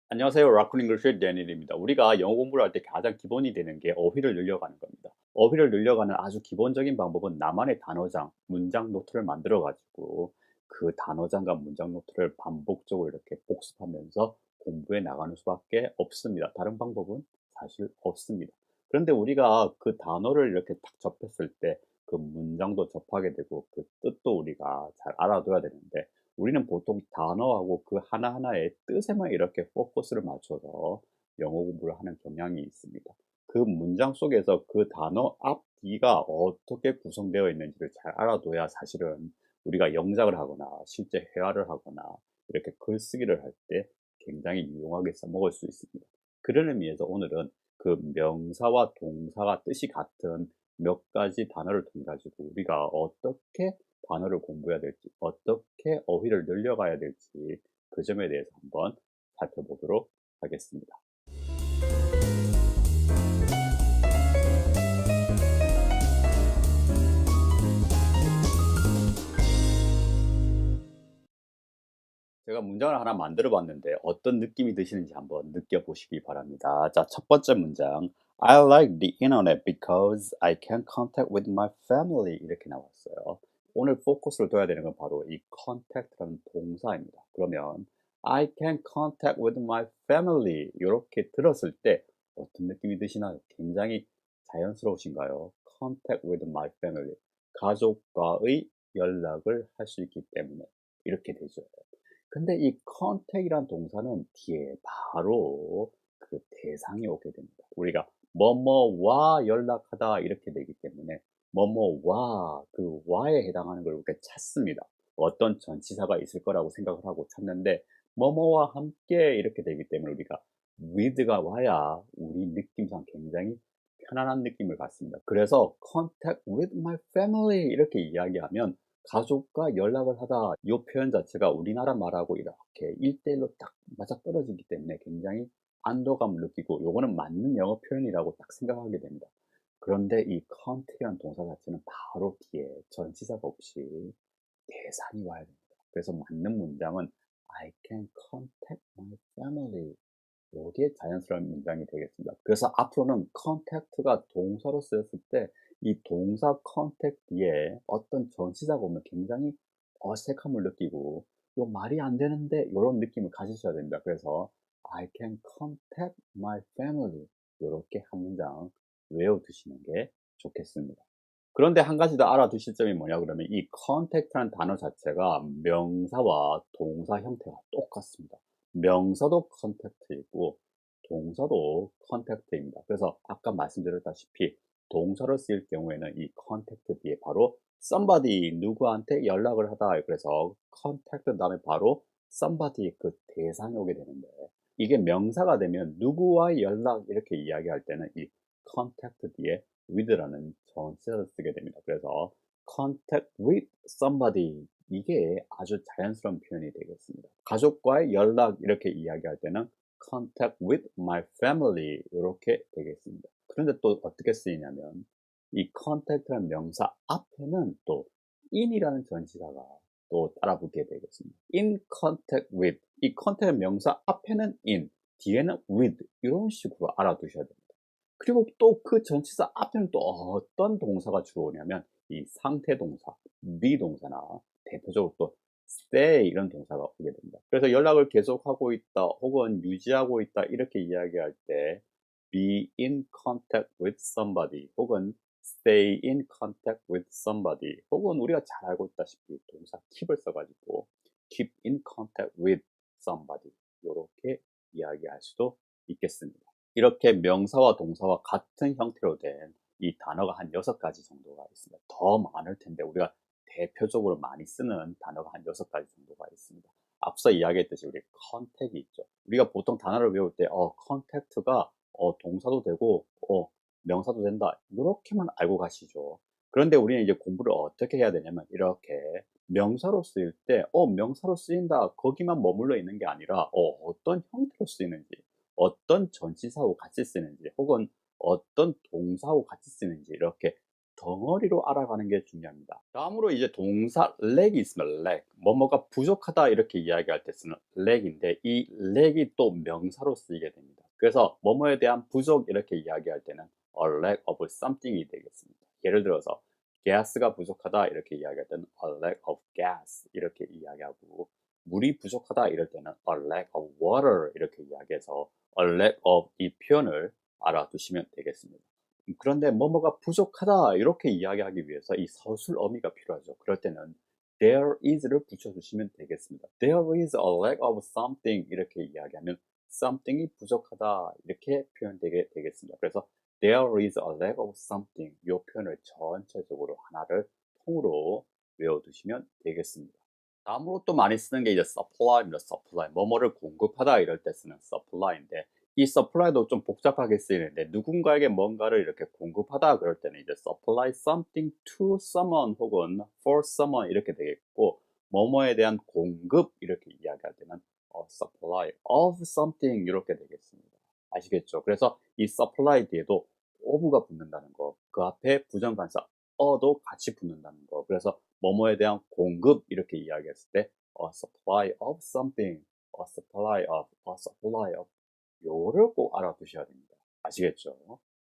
안녕하세요. 라쿤 잉글리시의 데니엘입니다. 우리가 영어 공부를 할 때 가장 기본이 되는 게 어휘를 늘려가는 겁니다. 어휘를 늘려가는 아주 기본적인 방법은 나만의 단어장, 문장 노트를 만들어 가지고 그 단어장과 문장 노트를 반복적으로 이렇게 복습하면서 공부해 나가는 수밖에 없습니다. 다른 방법은 사실 없습니다. 그런데 우리가 그 단어를 이렇게 딱 접했을 때 그 문장도 접하게 되고 그 뜻도 우리가 잘 알아둬야 되는데 우리는 보통 단어하고 그 하나하나의 뜻에만 이렇게 포커스를 맞춰서 영어 공부를 하는 경향이 있습니다. 그 문장 속에서 그 단어 앞, 뒤가 어떻게 구성되어 있는지를 잘 알아둬야 사실은 우리가 영작을 하거나 실제 회화를 하거나 이렇게 글쓰기를 할 때 굉장히 유용하게 써먹을 수 있습니다. 그런 의미에서 오늘은 그 명사와 동사가 뜻이 같은 몇 가지 단어를 통해 가지고 우리가 어떻게 단어를 공부해야 될지, 어떻게 어휘를 늘려가야 될지 그 점에 대해서 한번 살펴보도록 하겠습니다. 제가 문장을 하나 만들어 봤는데 어떤 느낌이 드시는지 한번 느껴보시기 바랍니다. 자, 첫 번째 문장. I like the internet because I can contact with my family. 이렇게 나왔어요. 오늘 포커스를 둬야 되는 건 바로 이 contact라는 동사입니다. 그러면 I can contact with my family. 이렇게 들었을 때 어떤 느낌이 드시나요? 굉장히 자연스러우신가요? contact with my family. 가족과의 연락을 할 수 있기 때문에 이렇게 되죠. 근데 이 contact이란 동사는 뒤에 바로 그 대상이 오게 됩니다. 우리가 뭐뭐와 연락하다 이렇게 되기 때문에 뭐뭐와 그 와에 해당하는 걸 이렇게 찾습니다. 어떤 전치사가 있을 거라고 생각을 하고 찾는데 뭐뭐와 함께 이렇게 되기 때문에 우리가 with가 와야 우리 느낌상 굉장히 편안한 느낌을 받습니다. 그래서 contact with my family 이렇게 이야기하면 가족과 연락을 하다 이 표현 자체가 우리나라 말하고 이렇게 1대1로 딱 맞아떨어지기 때문에 굉장히 안도감을 느끼고 요거는 맞는 영어 표현이라고 딱 생각하게 됩니다. 그런데 이 contact이라는 동사 자체는 바로 뒤에 전치사가 없이 대상이 와야 됩니다. 그래서 맞는 문장은 I can contact my family. 요게 자연스러운 문장이 되겠습니다. 그래서 앞으로는 contact가 동사로 쓰였을 때 이 동사 contact 뒤에 어떤 전치사가 오면 굉장히 어색함을 느끼고 요 말이 안 되는데 요런 느낌을 가지셔야 됩니다. 그래서 I can contact my family 요렇게 한 문장 외워두시는 게 좋겠습니다. 그런데 한 가지 더 알아두실 점이 뭐냐 그러면 이 contact라는 단어 자체가 명사와 동사 형태가 똑같습니다. 명사도 contact이고 동사도 contact입니다. 그래서 아까 말씀드렸다시피 동사로 쓰일 경우에는 이 contact 뒤에 바로 somebody 누구한테 연락을 하다 그래서 contact 다음에 바로 somebody 그 대상이 오게 되는데 이게 명사가 되면 누구와의 연락 이렇게 이야기할 때는 이 contact 뒤에 with라는 전치사를 쓰게 됩니다. 그래서 contact with somebody 이게 아주 자연스러운 표현이 되겠습니다. 가족과의 연락 이렇게 이야기할 때는 contact with my family 이렇게 되겠습니다. 그런데 또 어떻게 쓰이냐면 이 contact라는 명사 앞에는 또 in이라는 전치사가 또 따라 붙게 되겠습니다. in contact with 이 contact 명사 앞에는 in 뒤에는 with 이런 식으로 알아두셔야 됩니다. 그리고 또 그 전치사 앞에는 또 어떤 동사가 주로 오냐면 이 상태 동사, 비동사나 대표적으로 또 stay 이런 동사가 오게 됩니다. 그래서 연락을 계속하고 있다 혹은 유지하고 있다 이렇게 이야기할 때 be in contact with somebody 혹은 stay in contact with somebody 혹은 우리가 잘 알고 있다시피 동사 keep을 써가지고 keep in contact with somebody 이렇게 이야기할 수도 있겠습니다. 이렇게 명사와 동사와 같은 형태로 된 이 단어가 한 6가지 정도가 있습니다. 더 많을 텐데 우리가 대표적으로 많이 쓰는 단어가 한 6가지 정도가 있습니다. 앞서 이야기했듯이 우리 contact이 있죠. 우리가 보통 단어를 외울 때 contact가 동사도 되고 명사도 된다. 이렇게만 알고 가시죠. 그런데 우리는 이제 공부를 어떻게 해야 되냐면 이렇게 명사로 쓰일 때 명사로 쓰인다. 거기만 머물러 있는 게 아니라 어떤 형태로 쓰이는지 어떤 전치사하고 같이 쓰는지 혹은 어떤 동사하고 같이 쓰는지 이렇게 덩어리로 알아가는 게 중요합니다. 다음으로 이제 동사 lack이 있으면 lack, 뭐뭐가 부족하다 이렇게 이야기할 때 쓰는 lack인데 이 lack이 또 명사로 쓰이게 됩니다. 그래서 뭐뭐에 대한 부족 이렇게 이야기할 때는 a lack of something이 되겠습니다. 예를 들어서 gas가 부족하다 이렇게 이야기할 때는 a lack of gas 이렇게 이야기하고, 물이 부족하다 이럴 때는 a lack of water 이렇게 이야기해서 a lack of 이 표현을 알아두시면 되겠습니다. 그런데 뭐뭐가 부족하다 이렇게 이야기하기 위해서 이 서술 어미가 필요하죠. 그럴 때는 there is를 붙여주시면 되겠습니다. There is a lack of something 이렇게 이야기하면 something이 부족하다 이렇게 표현되게 되겠습니다. 그래서 there is a lack of something 이 표현을 전체적으로 하나를 통으로 외워두시면 되겠습니다. 다음으로 또 많이 쓰는 게 이제 supply입니다. supply, 뭐뭐를 공급하다 이럴 때 쓰는 supply인데, 이 supply도 좀 복잡하게 쓰이는데 누군가에게 뭔가를 이렇게 공급하다 그럴 때는 이제 supply something to someone 혹은 for someone 이렇게 되겠고, 뭐뭐에 대한 공급 이렇게 이야기할 때는 supply of something 이렇게 되겠습니다. 아시겠죠? 그래서 이 supply 뒤에도 of가 붙는다는 거, 그 앞에 부정관사 어도 같이 붙는다는 거. 그래서 뭐뭐에 대한 공급 이렇게 이야기했을 때 a supply of something, a supply of, a supply of 요를 꼭 알아두셔야 됩니다. 아시겠죠?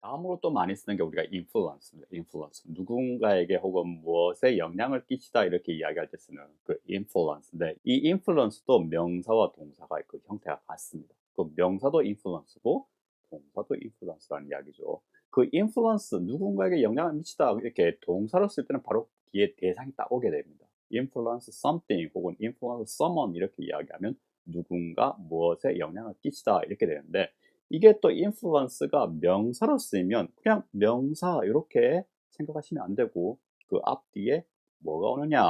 다음으로 또 많이 쓰는 게 우리가 influence입니다. influence. 누군가에게 혹은 무엇에 영향을 끼치다 이렇게 이야기할 때 쓰는 그 influence인데, 이 influence도 명사와 동사가 그 형태가 같습니다. 그 명사도 influence고 동사도 influence라는 이야기죠. 그 influence, 누군가에게 영향을 미치다 이렇게 동사로 쓸 때는 바로 뒤에 대상이 딱 오게 됩니다. influence something 혹은 influence someone 이렇게 이야기하면 누군가 무엇에 영향을 끼치다 이렇게 되는데, 이게 또 influence가 명사로 쓰이면 그냥 명사 이렇게 생각하시면 안 되고 그 앞뒤에 뭐가 오느냐,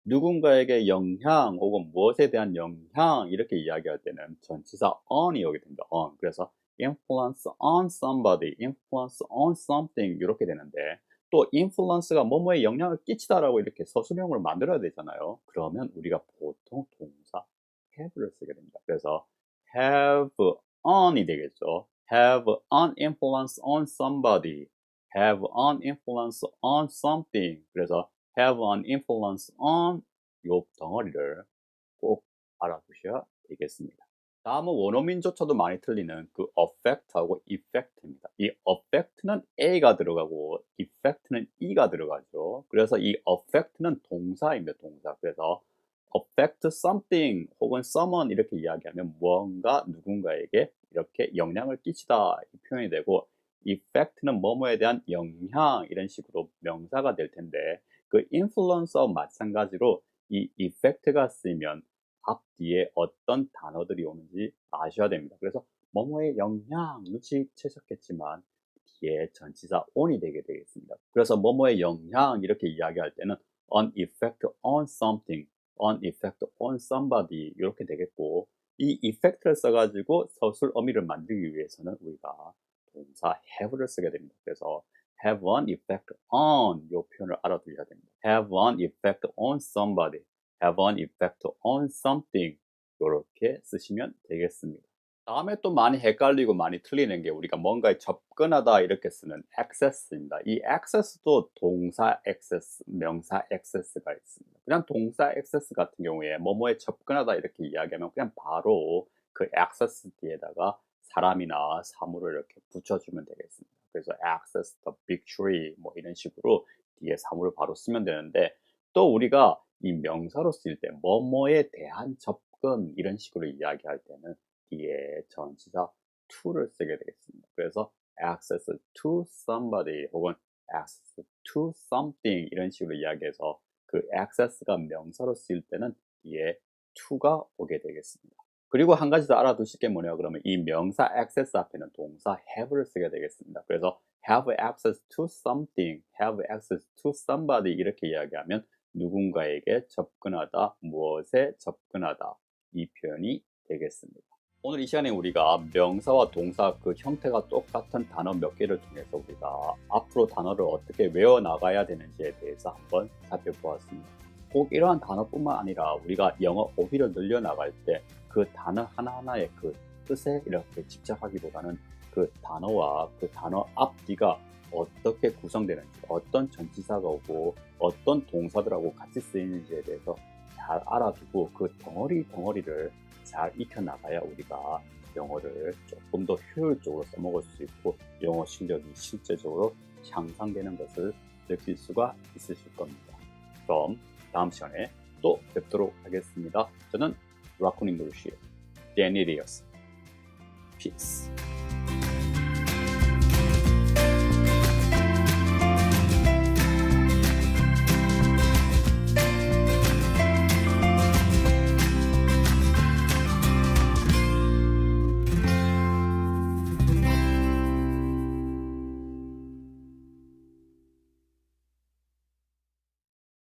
누군가에게 영향 혹은 무엇에 대한 영향 이렇게 이야기할 때는 전치사 on이 오게 됩니다. on. 그래서 influence on somebody, influence on something 이렇게 되는데, 또 influence가 뭐뭐에 영향을 끼치다라고 이렇게 서술형으로 만들어야 되잖아요. 그러면 우리가 보통 동사 have를 쓰게 됩니다. 그래서 have on이 되겠죠. have an influence on somebody, have an influence on something. 그래서 have an influence on 요 덩어리를 꼭 알아두셔야 되겠습니다. 다음은 원어민조차도 많이 틀리는 그 affect하고 effect입니다. 이 affect는 a가 들어가고 effect는 e가 들어가죠. 그래서 이 affect는 동사입니다. 동사. 그래서 affect something 혹은 someone 이렇게 이야기하면 무언가 누군가에게 이렇게 영향을 끼치다 이 표현이 되고, effect는 뭐뭐에 대한 영향 이런 식으로 명사가 될 텐데, 그 influence와 마찬가지로 이 effect가 쓰이면 앞뒤에 어떤 단어들이 오는지 아셔야 됩니다. 그래서 뭐뭐의 영향 눈치채셨겠지만 뒤에 전치사 on이 되게 되겠습니다. 그래서 뭐뭐의 영향 이렇게 이야기할 때는 an effect on something, an effect on somebody 이렇게 되겠고, 이 effect를 써가지고 서술 어미를 만들기 위해서는 우리가 동사 have를 쓰게 됩니다. 그래서 have an effect on 이 표현을 알아두셔야 됩니다. have an effect on somebody, have an effect on something 이렇게 쓰시면 되겠습니다. 다음에 또 많이 헷갈리고 많이 틀리는 게 우리가 뭔가에 접근하다 이렇게 쓰는 access입니다. 이 access도 동사 access, 명사 access가 있습니다. 그냥 동사 access 같은 경우에 뭐뭐에 접근하다 이렇게 이야기하면 그냥 바로 그 access 뒤에다가 사람이나 사물을 이렇게 붙여주면 되겠습니다. 그래서 access the big tree 뭐 이런 식으로 뒤에 사물을 바로 쓰면 되는데, 또 우리가 이 명사로 쓸 때 뭐뭐에 대한 접근 이런 식으로 이야기할 때는 뒤에 전치사 to를 쓰게 되겠습니다. 그래서 access to somebody 혹은 access to something 이런 식으로 이야기해서 그 access가 명사로 쓰일 때는 뒤에 to가 오게 되겠습니다. 그리고 한 가지 더 알아두실 게 뭐냐 그러면 이 명사 access 앞에는 동사 have를 쓰게 되겠습니다. 그래서 have access to something, have access to somebody 이렇게 이야기하면 누군가에게 접근하다, 무엇에 접근하다 이 표현이 되겠습니다. 오늘 이 시간에 우리가 명사와 동사 그 형태가 똑같은 단어 몇 개를 통해서 우리가 앞으로 단어를 어떻게 외워나가야 되는지에 대해서 한번 살펴보았습니다. 꼭 이러한 단어뿐만 아니라 우리가 영어 어휘를 늘려나갈 때 그 단어 하나하나의 그 뜻에 이렇게 집착하기보다는 그 단어와 그 단어 앞뒤가 어떻게 구성되는지, 어떤 전치사가 오고 어떤 동사들하고 같이 쓰이는지에 대해서 잘 알아두고 그 덩어리를 잘 익혀나가야 우리가 영어를 조금 더 효율적으로 써먹을 수 있고 영어 실력이 실제적으로 향상되는 것을 느낄 수가 있으실 겁니다. 그럼 다음 시간에 또 뵙도록 하겠습니다. 저는 라쿤 잉글리쉬의 데니엘이었습니다. Peace.